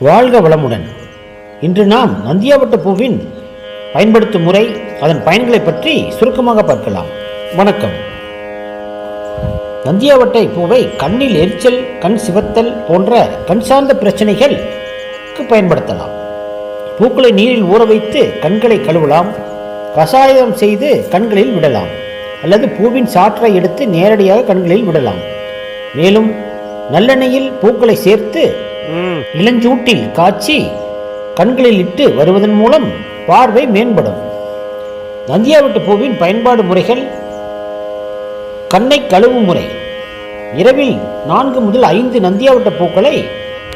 வாழ்க வளமுடன். இன்று நாம் நந்தியாவட்ட பூவின் பயன்படுத்தும் முறை, அதன் பயன்களை பற்றி சுருக்கமாக பார்க்கலாம். வணக்கம். நந்தியாவட்டை பூவை கண்ணில் எரிச்சல், கண் சிவத்தல் போன்ற கண் சார்ந்த பிரச்சனைகளுக்கு பயன்படுத்தலாம். பூக்களை நீரில் ஊற வைத்து கண்களை கழுவலாம். கசாயம் செய்து கண்களில் விடலாம், அல்லது பூவின் சாற்றை எடுத்து நேரடியாக கண்களில் விடலாம். மேலும் நல்லெண்ணெயில் பூக்களை சேர்த்து இளஞ்சூட்டில் காய்ச்சி கண்களில் இட்டு வருவதன் மூலம் பார்வை மேம்படும். நந்தியாவட்ட பூவின் பயன்பாடு முறைகள்: கண்ணை கழுவும் முறை: இரவில் 4 முதல் 5 நந்தியாவட்ட பூக்களை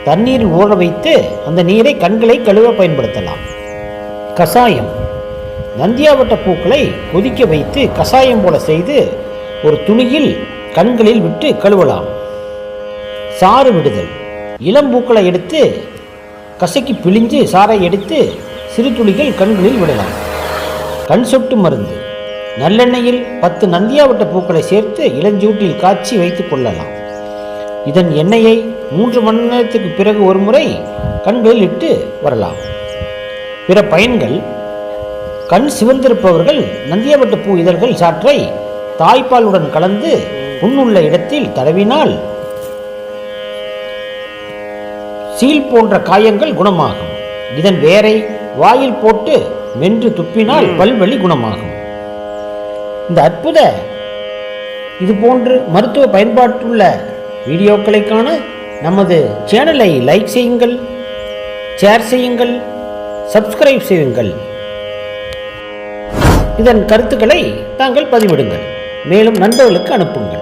தண்ணீரில் ஊற வைத்து அந்த நீரை கண்களை கழுவ பயன்படுத்தலாம். கசாயம்: நந்தியாவட்ட பூக்களை கொதிக்க வைத்து கசாயம் போல செய்து ஒரு துணியில் கண்களில் விட்டு கழுவலாம். சாறு விடுதல்: இளம் பூக்களை எடுத்து கசக்கி பிழிஞ்சு சாறை எடுத்து சிறு துளிகள் கண்களில் விடலாம். கண் சொட்டு மருந்து: நல்லெண்ணெயில் 10 நந்தியாவட்ட பூக்களை சேர்த்து இளஞ்சூட்டில் காய்ச்சி வைத்துக் கொள்ளலாம். இதன் எண்ணெயை 3 மணி நேரத்துக்கு பிறகு ஒரு முறை கண்களில் இட்டு வரலாம். பிற பயன்கள்: கண் சிவந்திருப்பவர்கள் நந்தியாவட்ட பூ இதழ்கள் சாற்றை தாய்ப்பாலுடன் கலந்து புண்ணுள்ள இடத்தில் தடவினால் சீல் போன்ற காயங்கள் குணமாகும். இதன் வேரை வாயில் போட்டு மென்று துப்பினால் பல்வலி குணமாகும். இந்த அற்புத இதுபோன்று மருத்துவ பயன்பாட்டுள்ள வீடியோக்களை காண நமது சேனலை லைக் செய்யுங்கள், ஷேர் செய்யுங்கள், சப்ஸ்கிரைப் செய்யுங்கள். இதன் கருத்துக்களை தாங்கள் பதிவிடுங்கள், மேலும் நண்பர்களுக்கு அனுப்புங்கள்.